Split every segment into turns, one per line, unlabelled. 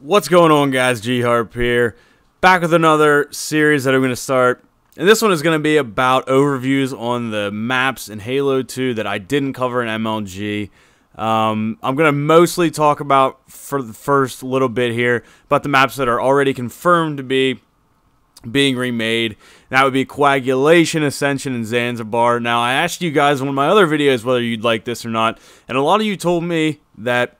What's going on, guys? G-Harp here, back with another series that I'm going to start. And this one is going to be about overviews on the maps in Halo 2 that I didn't cover in MLG. I'm going to mostly talk about, for the first little bit here, about the maps that are already confirmed to be being remade. That would be Coagulation, Ascension, and Zanzibar. Now, I asked you guys in one of my other videos whether you'd like this or not, and a lot of you told me that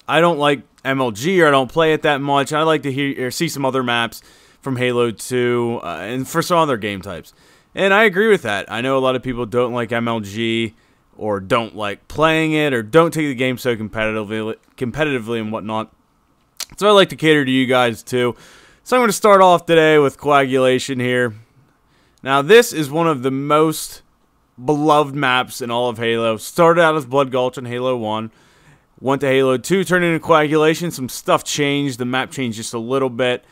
I don't like MLG or I don't play it that much. I'd like to hear or see some other maps from Halo 2 and for some other game types. And I agree with that. I know a lot of people don't like MLG or don't like playing it or don't take the game so competitively and whatnot. So I like to cater to you guys too. So I'm going to start off today with Coagulation here. Now this is one of the most beloved maps in all of Halo. Started out as Blood Gulch in Halo 1. Went to Halo 2, turned into Coagulation. Some stuff changed. The map changed just a little bit.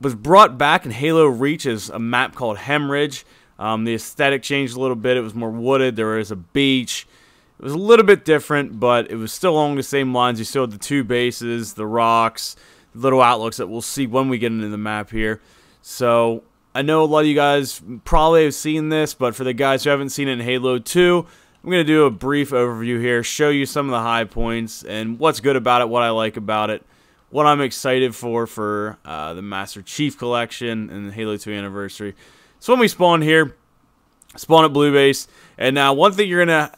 Was brought back in Halo Reach as a map called Hemorrhage. The aesthetic changed a little bit. It was more wooded. There was a beach. It was a little bit different, but it was still along the same lines. You still had the two bases, the rocks, little outlooks that we'll see when we get into the map here. So I know a lot of you guys probably have seen this, but for the guys who haven't seen it in Halo 2, I'm going to do a brief overview here, show you some of the high points and what's good about it, what I like about it, what I'm excited for the Master Chief Collection and the Halo 2 Anniversary. So when we spawn here, spawn at Blue Base, and now one thing you're going to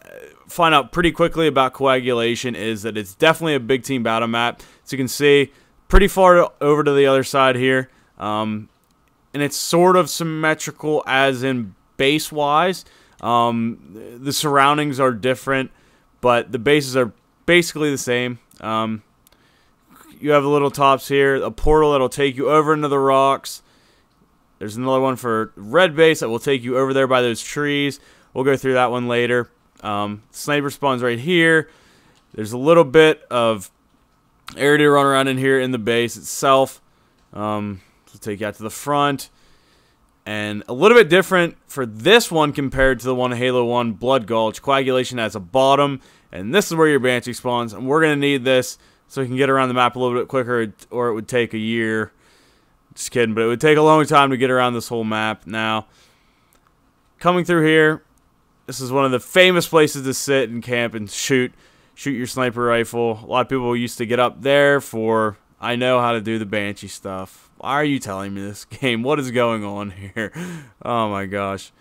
find out pretty quickly about Coagulation is that it's definitely a big team battle map. So you can see pretty far over to the other side here, and it's sort of symmetrical as in base-wise. The surroundings are different, but the bases are basically the same. You have the little tops here, a portal that'll take you over into the rocks. There's another one for red base that will take you over there by those trees. We'll go through that one later. Sniper spawns right here. There's a little bit of area to run around in here in the base itself. So take you out to the front. And a little bit different for this one compared to the one in Halo 1, Blood Gulch. Coagulation has a bottom, and this is where your Banshee spawns. And we're going to need this so we can get around the map a little bit quicker, or it would take a year. Just kidding, but it would take a long time to get around this whole map. Now, coming through here, this is one of the famous places to sit and camp and shoot your sniper rifle. A lot of people used to get up there for, I know how to do the Banshee stuff. Why are you telling me this game? What is going on here? Oh my gosh.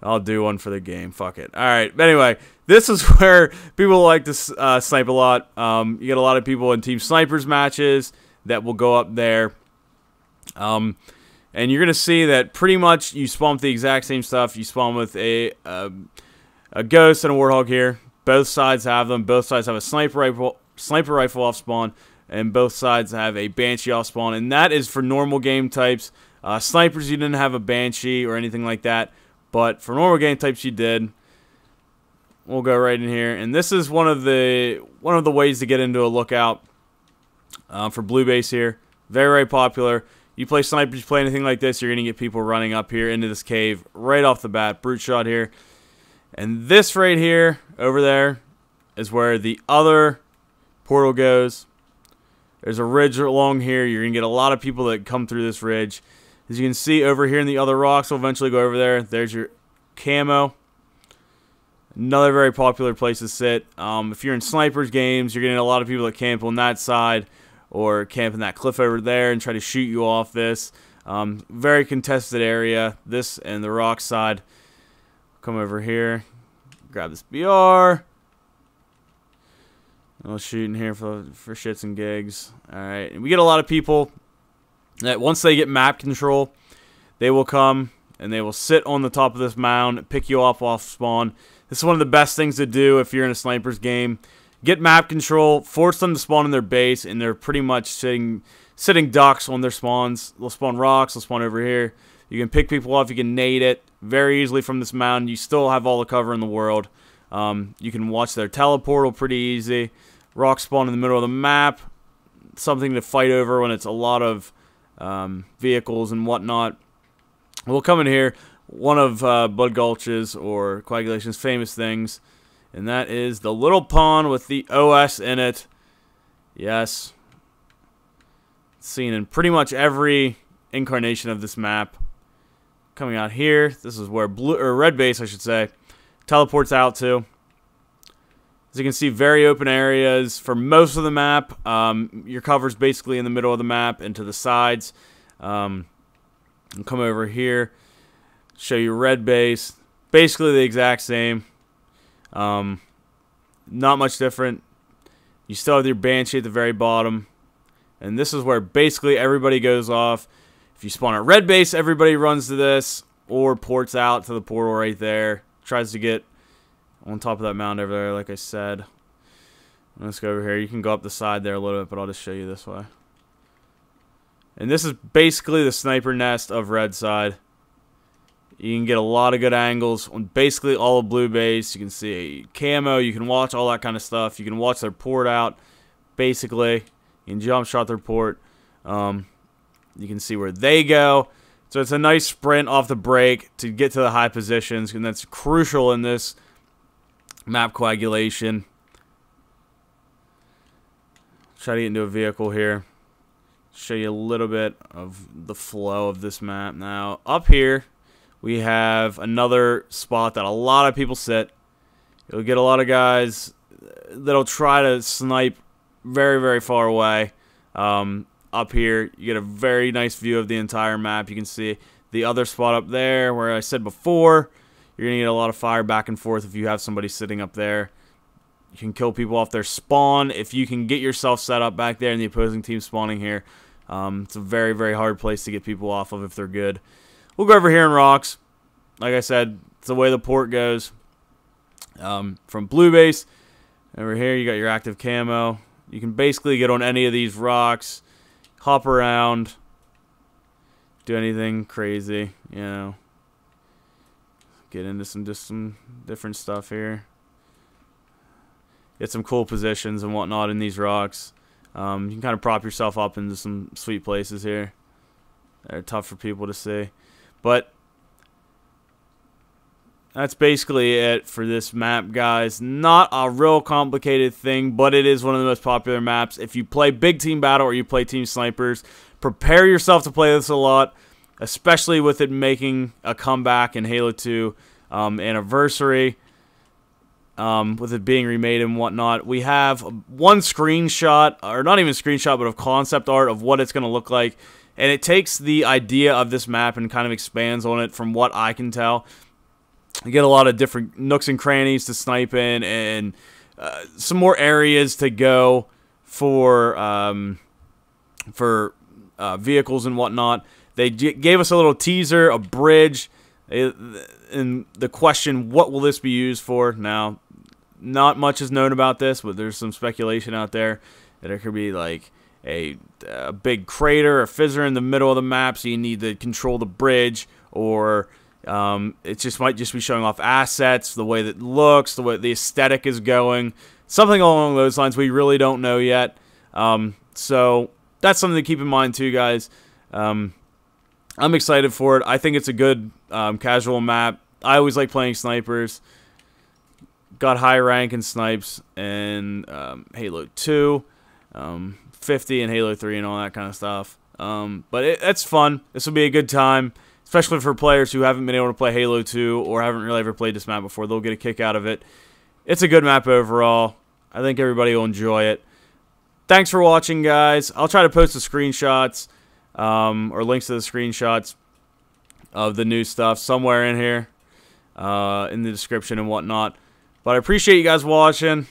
I'll do one for the game. Fuck it. Alright, but anyway, this is where people like to snipe a lot. You get a lot of people in Team Snipers matches that will go up there. And you're going to see that pretty much you spawn with the exact same stuff. You spawn with a Ghost and a Warthog here. Both sides have them. Both sides have a sniper rifle off spawn. And both sides have a Banshee off spawn. And that is for normal game types. Snipers, you didn't have a Banshee or anything like that. But for normal game types, you did. We'll go right in here. And this is one of the ways to get into a lookout for Blue Base here. Very, very popular. You play snipers, you play anything like this, you're going to get people running up here into this cave right off the bat. Brute shot here. And this right here, over there, is where the other portal goes. There's a ridge along here. You're going to get a lot of people that come through this ridge. As you can see over here in the other rocks, we'll eventually go over there. There's your camo. Another very popular place to sit. If you're in snipers games, you're getting a lot of people that camp on that side or camp in that cliff over there and try to shoot you off this. Very contested area. This and the rock side. Come over here. Grab this BR. I'll shoot in here for shits and gigs. Alright, and we get a lot of people that once they get map control, they will come and they will sit on the top of this mound, pick you up off spawn. This is one of the best things to do if you're in a snipers game. Get map control, force them to spawn in their base, and they're pretty much sitting ducks on their spawns. They'll spawn rocks, they'll spawn over here. You can pick people off, you can nade it very easily from this mound. You still have all the cover in the world. You can watch their teleportal pretty easy. Rock spawn in the middle of the map. Something to fight over when it's a lot of vehicles and whatnot. We'll come in here. One of Blood Gulch's or Coagulation's famous things, and that is the little pond with the OS in it. Yes. seen in pretty much every incarnation of this map. Coming out here, this is where blue or red base, I should say, teleports out to. As you can see, very open areas for most of the map. Your cover's basically in the middle of the map and to the sides. And come over here, show you red base, basically the exact same. Not much different. You still have your Banshee at the very bottom. And this is where basically everybody goes off. If you spawn at red base, everybody runs to this or ports out to the portal right there. Tries to get on top of that mound over there, like I said. Let's go over here. You can go up the side there a little bit, but I'll just show you this way. And this is basically the sniper nest of red side. You can get a lot of good angles on basically all of blue base. You can see camo. You can watch all that kind of stuff. You can watch their port out, basically. You can jump shot their port. You can see where they go. So it's a nice sprint off the break to get to the high positions, and that's crucial in this map coagulation. Try to get into a vehicle here. Show you a little bit of the flow of this map. Now, up here, we have another spot that a lot of people sit. You'll get a lot of guys that'll try to snipe very, very far away. Up here, you get a very nice view of the entire map. You can see the other spot up there where I said before, you're going to get a lot of fire back and forth if you have somebody sitting up there. You can kill people off their spawn if you can get yourself set up back there and the opposing team spawning here. It's a very, very hard place to get people off of if they're good. We'll go over here in rocks. Like I said, it's the way the port goes. From blue base, over here you got your active camo. You can basically get on any of these rocks, hop around, do anything crazy, you know. Get into some different stuff here. Get some cool positions and whatnot in these rocks. You can kind of prop yourself up into some sweet places here. They're tough for people to see. But that's basically it for this map, guys. Not a real complicated thing, but it is one of the most popular maps. If you play Big Team Battle or you play Team Snipers, prepare yourself to play this a lot, especially with it making a comeback in Halo 2 Anniversary, with it being remade and whatnot. We have one screenshot, or not even screenshot, but of concept art of what it's going to look like, and it takes the idea of this map and kind of expands on it from what I can tell. You get a lot of different nooks and crannies to snipe in, and some more areas to go for vehicles and whatnot. They gave us a little teaser, a bridge, and the question, what will this be used for? Now, not much is known about this, but there's some speculation out there that it could be like a big crater or fissure in the middle of the map, so you need to control the bridge, or it just might just be showing off assets, the way that it looks, the way the aesthetic is going, something along those lines. We really don't know yet. So that's something to keep in mind too, guys. I'm excited for it. I think it's a good casual map. I always like playing snipers. Got high rank in snipes in Halo 2, 50 in Halo 3 and all that kind of stuff. But it's fun. This will be a good time, especially for players who haven't been able to play Halo 2 or haven't really ever played this map before. They'll get a kick out of it. It's a good map overall. I think everybody will enjoy it. Thanks for watching, guys. I'll try to post the screenshots or links to the screenshots of the new stuff somewhere in here in the description and whatnot. But I appreciate you guys watching.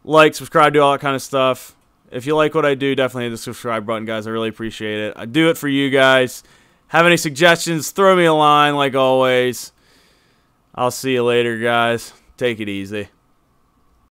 Like, subscribe, do all that kind of stuff. If you like what I do, definitely hit the subscribe button, guys. I really appreciate it. I do it for you guys. Have any suggestions, throw me a line like always. I'll see you later, guys. Take it easy.